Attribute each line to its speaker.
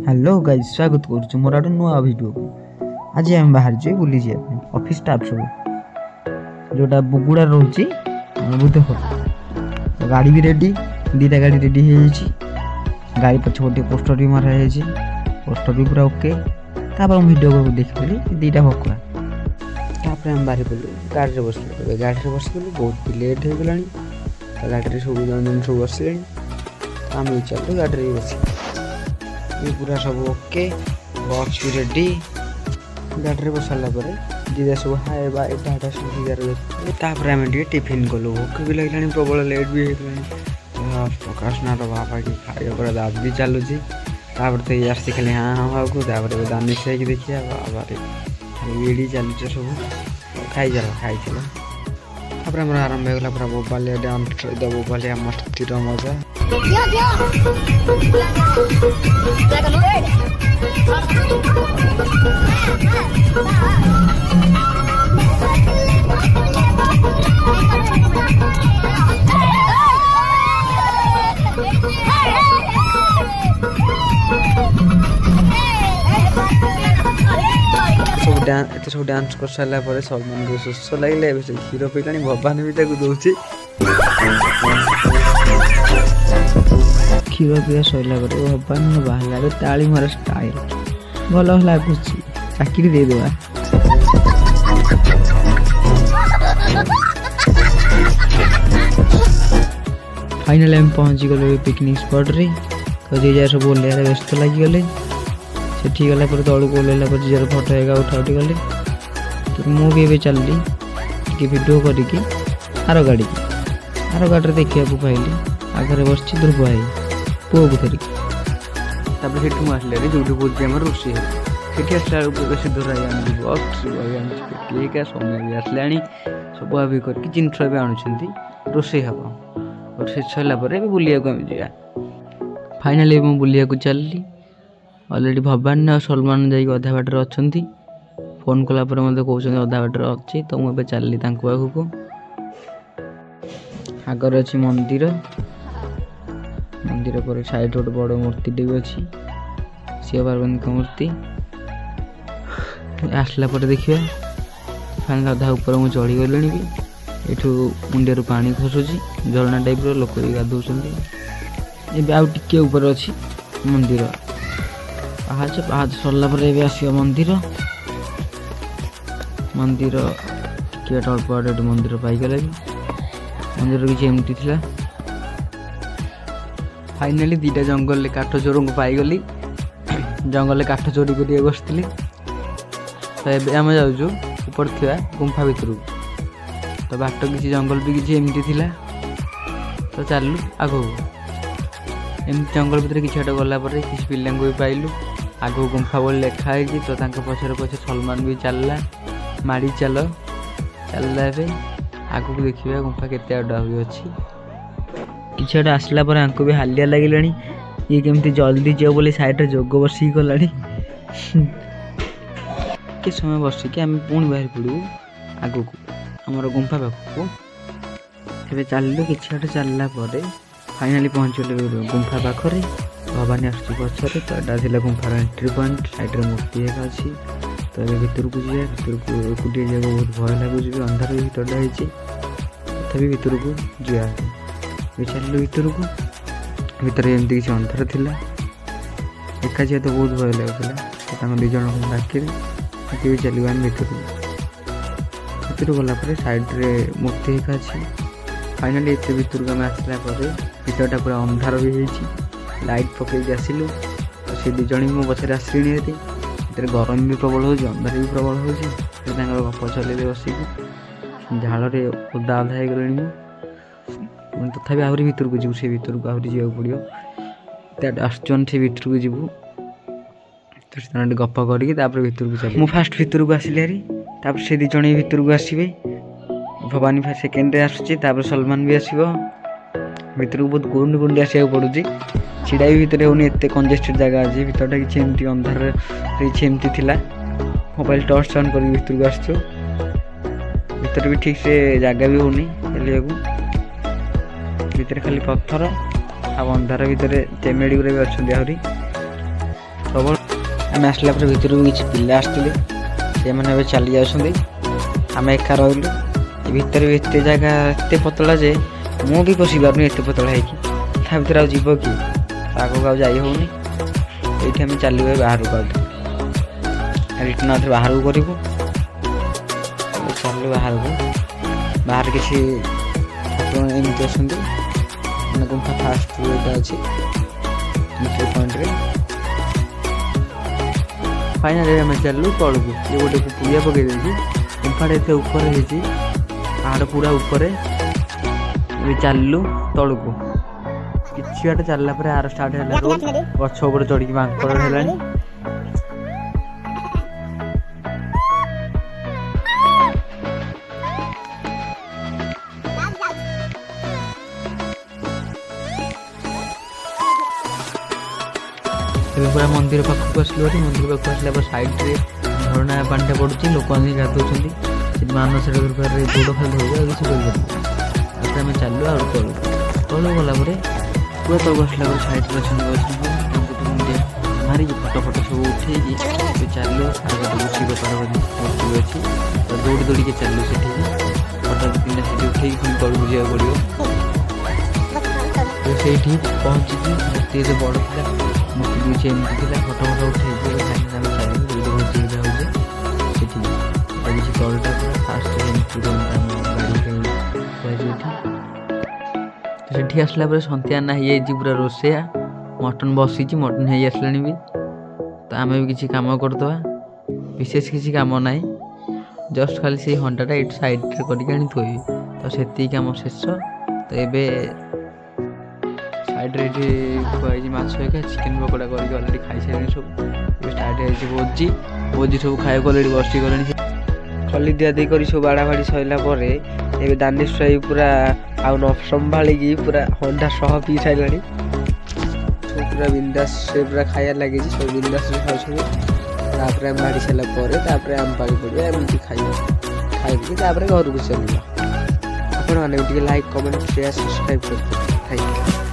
Speaker 1: Hello guys स्वागत करुछु मोर आडू नुआ वीडियो को। आज हम बाहर जे बुली जे ऑफिस स्टाफ सब जोटा बुगुड़ा रहउची बुद्ध हो गाड़ी भी रेडी दीटा गाड़ी रेडी हे छी। गाड़ी पछपटे पोस्टर भी मारा हे छी, पोस्टर भी पूरा ओके। तापर हम वीडियो को देखली दीटा भकुआ तापर हम बाहर बोलू गाड़ी रे बसले बहुत लेट हो गलानी। गाड़ी रे सब जन सब बसले हम चलू गाड़ी रे बसी पूरा सब ओके। बॉक्स भी रेडी गाड़ी बस सारा जीजा सब हाय बाय टाटा सब आम टिफिन कलु। भोक भी लगे प्रबल लेट भी होगा। प्रकाश नाथ बाबा की खाଇବା दाब भी चलुची। तो ये आसी खाली हाँ हाँ को दानी से देखिए बाबा ये चलुचे सब खाई चल तापर आरंभ होगा पूरा बोबालिया डांस बोबालिया मस्ती मजा। सब डांस कर सारा पर सलमान को सुस्थ लगे हीरो पिला भवानी भी दौची क्षीर पिया सरला भवानी बाहर ताली मार स्टाइल भल लगुच चाकरी देदेवा। फाइनल हम पहुंची गले पिकनिक स्पॉट रे। जीजा सब ओल्हैया व्यस्त लगिगले सेठी गला पर तलू को ओल्हैला पर जीजार फोटो हेगा उठा उठी गले। तो मुझे चलली टे भिडियो करके आर गाड़ी देखा पाइली आगे बस ध्रुव भाई पुओ को धरिक सेठू आसले जो बोलते आम रोषे सेठी आसला सिद्धू भाई बक्स केक समय भी आसला सब भाभी करके जिनस भी आणुंट रोषे हम और से सरला बुलिया जा। फाइनाली मुझे बुलिया चलली अलरेडी भवानी और सलमान जा अधा बाटर अच्छा फोन कला मत कहते अधा बाटर अच्छी। तो मुझे चलली पाखक आगर अच्छी मंदिर मंदिर पर साइड गोटे बड़ मूर्ति भी अच्छी शिव पार्वती का मूर्ति आसला देखिए। फाइनल अधा ऊपर मुझे चढ़ी गली भी एठू मुंडिया पानी खसुची झरना टाइप लोक भी गाधौं। आउ टिके ऊपर अच्छी मंदिर पहाड़ सरला आसो मंदिर मंदिर टिके अल्प बाटे मंदिर पाईगला मंदिर किसी एमती थिला। फाइनाली दीटा जंगल काठ चोर को पाईगली जंगल काठ चोरी कर बसती। तो आम जाऊँ ऊपर थी गुंफा भितर तो बाट किसी जंगल भी किसी एमती थिला। तो चलू आगू एम जंगल भितर किसी बाट गला किसी पिला भी पाइलु आगू गुंफा बोल लिखाई। तो पछर पछर सलमान भी चलला माड़ी चल चलला आगू देखिए गुंफा केते आगे अच्छी किसी गोटे आसला भी हालिया लगे ये केमती जल्दी जाओ बोले साइड जोग बसिक गला कि समय बसिक आम पुणी बाहर पड़ू आग को आमर गुंफा पाखक ए चलू कि चलला फाइनाली पहुँचल गुंफा पाखे भवानी आसुची पछरे। तो यहाँ गुंफार एंट्री पॉइंट साइड मूर्ति एक अच्छी। तो ये भितर को जाए भितर को एकुटिया जाए बहुत भय लगुच अंधार भितरटा होती तथापि भितर को जा चलू भितर को भितर एमती किसी अंधार थिला एका जाए तो बहुत भय लगुला। तो दुई जन डाक भी चलू आम भितर गला साइड रे मूर्ति एक अच्छी। फाइनाली एत भितर को आम आसला भितरटा पूरा अंधार भी होती लाइट पकई आसिलु। तो से दुई जन मो पचर आसली भर गरम भी प्रबल हो अंधार भी प्रबल हो गप चल बसिक झाड़ ओदा अधा हो गले। तथापि आहरी भितर को जीव से भितर को आहरी जा पड़ो आसुन से भितर को जीवु। तो गप कर भितर को चल फास्ट भितर को आसली हारी से दुई जन भितर को आसवे भवानी फास्ट सेकेंड आसूची सलमान भी आसो भितर को बहुत गुंड गुंडी आसो पड़ुची छिड़ा भी भितर होनी एत कंजेस्टेड जगह अच्छी भितरटा किसी एमती अंधार किसी एमती थिला। मोबाइल टर्च ऑन कर भितर को आसो भितर भी ठीक से जगह भी होनी भितर खाली पत्थर आ अंधार भितर चेमेड़ी गुरा भी अच्छा आहरी प्रबल आम आसला भितर भी किसी पिला आसते से मैंने चली जाऊँ आम एका रही भितर भी एत जगह एत पतला जे मु भी पशि पार एत पतला है भर आ जीव कि आगे आ जाई होनी ये आम चलू बाहर को रिटर्न आउे बाहर को करूँ चलू बाहर को बाहर किसी एमती अच्छा गुंफा फास्ट अच्छी पॉइंट फाइनाल आम चलू तौक ये गोटे पुड़िया पकई गुंफा एत ऊपर पहाड़ पूरा ऊपर चलू तौक कि बाट चलला आर स्टार्ट है गछ चढ़ी मांकड़ है पूरा मंदिर पाखक आसलू मंदिर पाखक आसला साइड रे झरना पानी पड़ुची लोक गाधों मानस गोड़ खाली धोगा किसी आम चलू आ तलू गला पूरा तक आसला साइड मारिक फटो फटो सब उठे चलू आगे शिव पार्वती मूर्ति अच्छी दौड़ी दौड़ी के चलू से फटो पिंडा से उठे तलू जावा पड़ो से पहुँचिकी मूर्ति ये बड़ था मूर्ति दूसरी एमती थी फटो फटो उठे चलू किसी तलटा पूरा फास्ट गाड़ी आसला सन्तिया ना हो पूरा रोसैया मटन बसी मटन हो आसला भी तो आम भी किसी कम करदे विशेष किसी कम ना जस्ट खाली से हंडाटा ये सैड करके थोबी तो से कम शेष तो ये साइड खुआई माछ चिकेन पकोड़ा करके अलरेडी खाई सारे सब स्टार्ट होजी भोजी सब खाए अलरेडी बसी गले खली दिया दी कर सब बाड़ा बाड़ी सरला दानिश भाई पूरा आउ न संभाली पूरा हंडा सह पी सारा पूरा बिंदास से पूरा खाया लगे सब बिंदास खाऊ आम बाड़ी सारापर आम पाई पड़ा एमती खाई घर को चलना आप लाइक कमेंट शेयर सब्सक्राइब करते थैंक यू।